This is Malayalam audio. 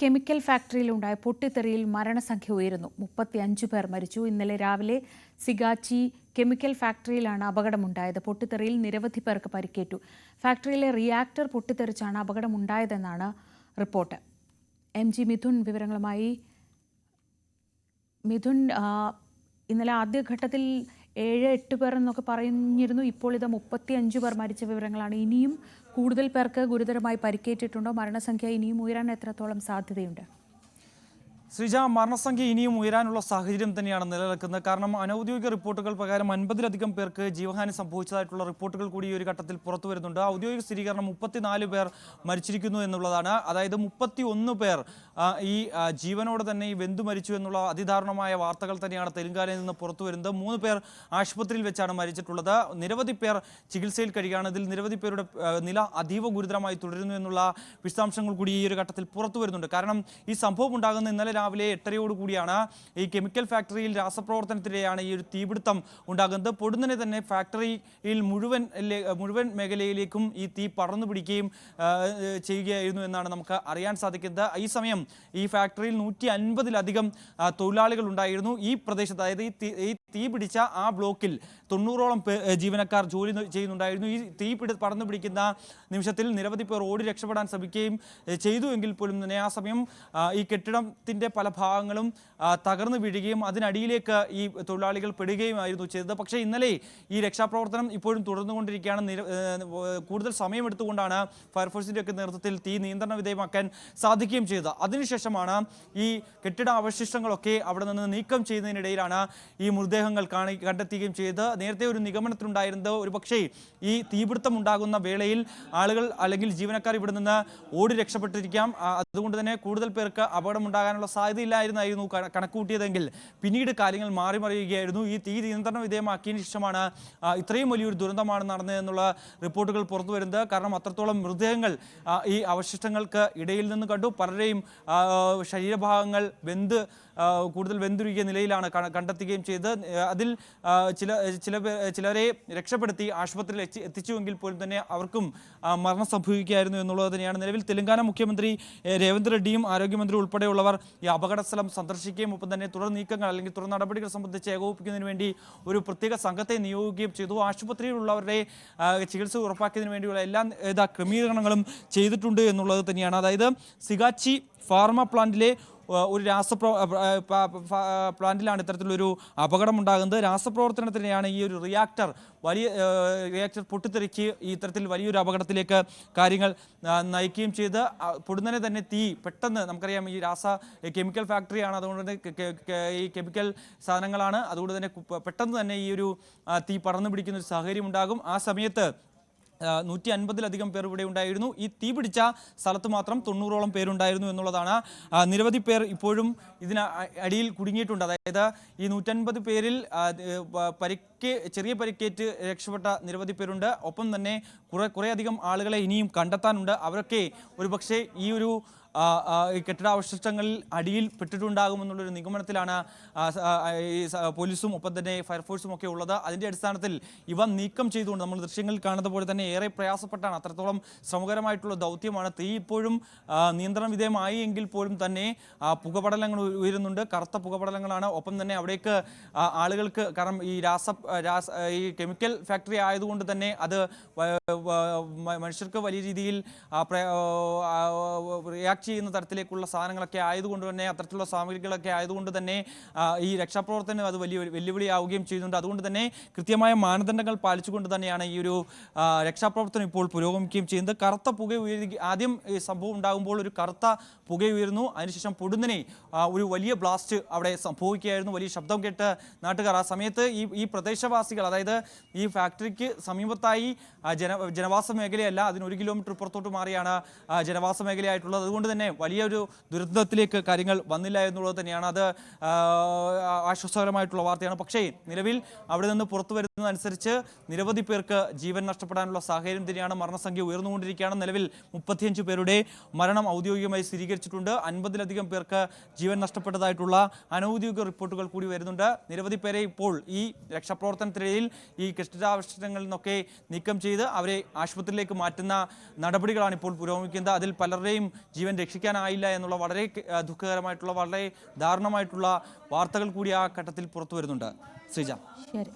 കെമിക്കൽ ഫാക്ടറിയിലുണ്ടായ പൊട്ടിത്തെറിയിൽ മരണസംഖ്യ ഉയരുന്നു. 35 പേർ മരിച്ചു. ഇന്നലെ രാവിലെ സിഗാച്ചി കെമിക്കൽ ഫാക്ടറിയിലാണ് അപകടമുണ്ടായത്. പൊട്ടിത്തെറിയിൽ നിരവധി പേർക്ക് പരിക്കേറ്റു. ഫാക്ടറിയിലെ റിയാക്ടർ പൊട്ടിത്തെറിച്ചാണ് അപകടമുണ്ടായതെന്നാണ് റിപ്പോർട്ട്. MG മിഥുൻ വിവരങ്ങളുമായി. മിഥുൻ, ഇന്നലെ ആദ്യഘട്ടത്തിൽ 7-8 പേർ എന്നൊക്കെ പറഞ്ഞിരുന്നു. ഇപ്പോൾ ഇത് 35 പേർ മരിച്ച വിവരങ്ങളാണ്. ഇനിയും കൂടുതൽ പേർക്ക് ഗുരുതരമായി പരിക്കേറ്റിട്ടുണ്ടോ? മരണസംഖ്യ ഇനിയും ഉയരാൻ എത്രത്തോളം സാധ്യതയുണ്ട്? ശ്രീജ, മരണസംഖ്യ ഇനിയും ഉയരാനുള്ള സാഹചര്യം തന്നെയാണ് നിലനിൽക്കുന്നത്. കാരണം അനൌദ്യോഗിക റിപ്പോർട്ടുകൾ പ്രകാരം 50-ലധികം പേർക്ക് ജീവഹാനി സംഭവിച്ചതായിട്ടുള്ള റിപ്പോർട്ടുകൾ കൂടി ഈ ഒരു ഘട്ടത്തിൽ പുറത്തു വരുന്നുണ്ട്. ഔദ്യോഗിക സ്ഥിരീകരണം 34 പേർ മരിച്ചിരിക്കുന്നു എന്നുള്ളതാണ്. അതായത് 31 പേർ ഈ ജീവനോട് തന്നെ ഈ വെന്തു മരിച്ചു എന്നുള്ള അതിദാരുണമായ വാർത്തകൾ തന്നെയാണ് തെലങ്കാനയിൽ നിന്ന് പുറത്തു വരുന്നത്. 3 പേർ ആശുപത്രിയിൽ വെച്ചാണ് മരിച്ചിട്ടുള്ളത്. നിരവധി പേർ ചികിത്സയിൽ കഴിയുകയാണ്. ഇതിൽ നിരവധി പേരുടെ നില അതീവ ഗുരുതരമായി തുടരുന്നു എന്നുള്ള വിശദാംശങ്ങൾ കൂടി ഈ ഒരു ഘട്ടത്തിൽ പുറത്തു വരുന്നുണ്ട്. കാരണം ഈ സംഭവം ഉണ്ടാകുന്ന ഇന്നലെ രാവിലെ 8:30 കൂടിയാണ്. ഈ കെമിക്കൽ ഫാക്ടറിയിൽ രാസപ്രവർത്തനത്തിലെയാണ് ഈ ഒരു തീപിടുത്തം ഉണ്ടാകുന്നത്. പൊടുന്നനെ തന്നെ ഫാക്ടറിയിൽ മുഴുവൻ മേഖലയിലേക്കും ഈ തീ പടർന്നു പിടിക്കുകയും ചെയ്യുകയായിരുന്നു എന്നാണ് നമുക്ക് അറിയാൻ സാധിക്കുന്നത്. ഈ സമയം ഈ ഫാക്ടറിയിൽ 150-ലധികം തൊഴിലാളികൾ ഉണ്ടായിരുന്നു. ഈ പ്രദേശത്ത്, അതായത് ഈ തീ പിടിച്ച ആ ബ്ലോക്കിൽ 90ഓളം ജീവനക്കാർ ജോലി ചെയ്യുന്നുണ്ടായിരുന്നു. ഈ തീ പടർന്നു പിടിക്കുന്ന നിമിഷത്തിൽ നിരവധി പേർ ഓടി രക്ഷപ്പെടാൻ ശ്രമിക്കുകയും ചെയ്തു. എങ്കിൽ പോലും തന്നെ ആ സമയം ഈ കെട്ടിടത്തിൻ്റെ പല ഭാഗങ്ങളും തകർന്നു വീഴുകയും അതിനടിയിലേക്ക് ഈ തൊഴിലാളികൾ പെടുകയുമായിരുന്നു ചെയ്തത്. പക്ഷേ ഇന്നലെ ഈ രക്ഷാപ്രവർത്തനം ഇപ്പോഴും തുടർന്നുകൊണ്ടിരിക്കുകയാണ്. കൂടുതൽ സമയമെടുത്തുകൊണ്ടാണ് ഫയർഫോഴ്സിൻ്റെ ഒക്കെ നേതൃത്വത്തിൽ തീ നിയന്ത്രണ വിധേയമാക്കാൻ സാധിക്കുകയും ചെയ്തത്. അതിനുശേഷമാണ് ഈ കെട്ടിട അവശിഷ്ടങ്ങളൊക്കെ അവിടെ നിന്ന് നീക്കം ചെയ്യുന്നതിനിടയിലാണ് ഈ മൃതദേഹങ്ങൾ കണ്ടെത്തുകയും ചെയ്തത്. നേരത്തെ ഒരു നിഗമനത്തിലുണ്ടായിരുന്നത് ഒരുപക്ഷേ ഈ തീപിടുത്തം ഉണ്ടാകുന്ന വേളയിൽ ആളുകൾ അല്ലെങ്കിൽ ജീവനക്കാർ ഇവിടെ നിന്ന് ഓടി രക്ഷപ്പെട്ടിരിക്കാം. അതുകൊണ്ട് തന്നെ കൂടുതൽ പേർക്ക് അപകടമുണ്ടാകാനുള്ള സാധ്യതയില്ലായിരുന്നായിരുന്നു കണക്കുകൂട്ടിയതെങ്കിൽ പിന്നീട് കാര്യങ്ങൾ മാറിമറിയുകയായിരുന്നു. ഈ തീ നിയന്ത്രണ വിധേയമാക്കിയതിന് ശേഷമാണ് ഇത്രയും വലിയൊരു ദുരന്തമാണ് നടന്നതെന്നുള്ള റിപ്പോർട്ടുകൾ പുറത്തു വരുന്നത്. കാരണം അത്രത്തോളം മൃതദേഹങ്ങൾ ഈ അവശിഷ്ടങ്ങൾക്ക് ഇടയിൽ നിന്ന് കണ്ടു. പലരെയും ശരീരഭാഗങ്ങൾ കൂടുതൽ വെന്തുരുകിയ നിലയിലാണ് കണ്ടെത്തുകയും ചെയ്തത്. അതിൽ ചിലരെ രക്ഷപ്പെടുത്തി ആശുപത്രിയിൽ എത്തിച്ചുവെങ്കിൽ പോലും തന്നെ അവർക്കും മരണം സംഭവിക്കുകയായിരുന്നു എന്നുള്ളത് തന്നെയാണ്. നിലവിൽ തെലങ്കാന മുഖ്യമന്ത്രി രേവന്ത് റെഡ്ഡിയും ആരോഗ്യമന്ത്രി ഉൾപ്പെടെയുള്ളവർ ഈ അപകടസ്ഥലം സന്ദർശിക്കുകയും ഒപ്പം തന്നെ തുടർ നീക്കങ്ങൾ അല്ലെങ്കിൽ തുടർ നടപടികൾ സംബന്ധിച്ച് ഏകോപിപ്പിക്കുന്നതിന് വേണ്ടി ഒരു പ്രത്യേക സംഘത്തെ നിയോഗിക്കുകയും ചെയ്തു. ആശുപത്രിയിലുള്ളവരുടെ ചികിത്സ ഉറപ്പാക്കുന്നതിന് വേണ്ടിയുള്ള എല്ലാ ക്രമീകരണങ്ങളും ചെയ്തിട്ടുണ്ട് എന്നുള്ളത് തന്നെയാണ്. അതായത് സിഗാച്ചി ഫാർമ പ്ലാന്റിലെ ഒരു പ്ലാന്റിലാണ് ഇത്തരത്തിലൊരു അപകടം ഉണ്ടാകുന്നത്. രാസപ്രവർത്തനത്തിനെയാണ് ഈ ഒരു റിയാക്ടർ പൊട്ടിത്തെറിച്ച് ഇത്തരത്തിൽ വലിയൊരു അപകടത്തിലേക്ക് കാര്യങ്ങൾ നയിക്കുകയും ചെയ്ത് പൊടുന്നനെ തന്നെ തീ പെട്ടെന്ന്, നമുക്കറിയാം ഈ കെമിക്കൽ ഫാക്ടറിയാണ്, അതുകൊണ്ട് തന്നെ ഈ കെമിക്കൽ സാധനങ്ങളാണ്, അതുകൊണ്ട് തന്നെ പെട്ടെന്ന് തന്നെ ഈ ഒരു തീ പടർന്നു പിടിക്കുന്ന ഒരു സാഹചര്യം ഉണ്ടാകും. ആ സമയത്ത് 150-ലധികം പേർ ഇവിടെ ഉണ്ടായിരുന്നു. ഈ തീ പിടിച്ച സ്ഥലത്ത് മാത്രം 90ഓളം പേരുണ്ടായിരുന്നു എന്നുള്ളതാണ്. നിരവധി പേർ ഇപ്പോഴും ഇതിന് അടിയിൽ കുടുങ്ങിയിട്ടുണ്ട്. അതായത് ഈ 150 പേരിൽ ചെറിയ പരിക്കേറ്റ് രക്ഷപ്പെട്ട നിരവധി പേരുണ്ട്. ഒപ്പം തന്നെ കുറേയധികം ആളുകളെ ഇനിയും കണ്ടെത്താനുണ്ട്. അവരൊക്കെ ഒരുപക്ഷെ ഈ ഒരു ഈ കെട്ടിടാവശിഷ്ടങ്ങളിൽ അടിയിൽ പെട്ടിട്ടുണ്ടാകുമെന്നുള്ളൊരു നിഗമനത്തിലാണ് ഈ പോലീസും ഒപ്പം തന്നെ ഫയർഫോഴ്സും ഒക്കെ ഉള്ളത്. അതിൻ്റെ അടിസ്ഥാനത്തിൽ ഇവ നീക്കം ചെയ്തുകൊണ്ട് നമ്മൾ ദൃശ്യങ്ങളിൽ കാണുന്ന പോലെ തന്നെ ഏറെ പ്രയാസപ്പെട്ടാണ്, അത്രത്തോളം ശ്രമകരമായിട്ടുള്ള ദൗത്യമാണ്. തീ ഇപ്പോഴും നിയന്ത്രണ വിധേയമായി എങ്കിൽ പോലും തന്നെ പുകപടലങ്ങൾ ഉയരുന്നുണ്ട്. കറുത്ത പുകപടലങ്ങളാണ്. ഒപ്പം തന്നെ അവിടേക്ക് ആളുകൾക്ക്, കാരണം ഈ കെമിക്കൽ ഫാക്ടറി ആയതുകൊണ്ട് തന്നെ അത് മനുഷ്യർക്ക് വലിയ രീതിയിൽ റിയാക്ട് ചെയ്യുന്ന തരത്തിലേക്കുള്ള സാധനങ്ങളൊക്കെ ആയതുകൊണ്ട് തന്നെ, അത്തരത്തിലുള്ള സാമഗ്രികളൊക്കെ ആയതുകൊണ്ട് തന്നെ ഈ രക്ഷാപ്രവർത്തനം അത് വലിയ വെല്ലുവിളിയാവുകയും ചെയ്യുന്നുണ്ട്. അതുകൊണ്ട് തന്നെ കൃത്യമായ മാനദണ്ഡങ്ങൾ പാലിച്ചുകൊണ്ട് തന്നെയാണ് ഈ ഒരു രക്ഷാപ്രവർത്തനം ഇപ്പോൾ പുരോഗമിക്കുകയും ചെയ്യുന്നത്. കറുത്ത പുക ആദ്യം ഈ സംഭവം ഉണ്ടാകുമ്പോൾ ഒരു കറുത്ത പുക ഉയരുന്നു. അതിനുശേഷം പൊടുന്നനെ ഒരു വലിയ ബ്ലാസ്റ്റ് അവിടെ സംഭവിക്കുകയായിരുന്നു. വലിയ ശബ്ദം കേട്ട് നാട്ടുകാർ, ആ സമയത്ത് ഈ പ്രദേശവാസികൾ, അതായത് ഈ ഫാക്ടറിക്ക് സമീപത്തായി ജനവാസ മേഖലയല്ല, അതിന് 1 കിലോമീറ്റർ പുറത്തോട്ട് മാറിയാണ് ജനവാസ മേഖലയായിട്ടുള്ളത്. അതുകൊണ്ട് തന്നെ വലിയൊരു ദുരന്തത്തിലേക്ക് കാര്യങ്ങൾ വന്നില്ല എന്നുള്ളത് തന്നെയാണ്. അത് ആശ്വാസകരമായിട്ടുള്ള വാർത്തയാണ്. പക്ഷേ നിലവിൽ അവിടെ നിന്ന് പുറത്തു വരുന്നതനുസരിച്ച് നിരവധി പേർക്ക് ജീവൻ നഷ്ടപ്പെടാനുള്ള സാഹചര്യം തന്നെയാണ്. മരണസംഖ്യ ഉയർന്നുകൊണ്ടിരിക്കുകയാണ്. നിലവിൽ 35 പേരുടെ മരണം ഔദ്യോഗികമായി സ്ഥിരീകരിച്ചിട്ടുണ്ട്. 50-ലധികം പേർക്ക് ജീവൻ നഷ്ടപ്പെട്ടതായിട്ടുള്ള അനൌദ്യോഗിക റിപ്പോർട്ടുകൾ കൂടി വരുന്നുണ്ട്. നിരവധി പേരെ ഇപ്പോൾ ഈ രക്ഷാപ്രവർത്തനത്തിനിടയിൽ ഈ കെട്ടിടാവശിഷ്ടങ്ങളിൽ നിന്നൊക്കെ നീക്കം ചെയ്ത് അവരെ ആശുപത്രിയിലേക്ക് മാറ്റുന്ന നടപടികളാണ് ഇപ്പോൾ പുരോഗമിക്കുന്നത്. അതിൽ പലരുടെയും ജീവൻ രക്ഷിക്കാനായില്ല എന്നുള്ള വളരെ ദുഃഖകരമായിട്ടുള്ള വളരെ ദാരുണമായിട്ടുള്ള വാർത്തകൾ കൂടി ആ ഘട്ടത്തിൽ പുറത്തു വരുന്നുണ്ട്. ശ്രീജ. ശരി.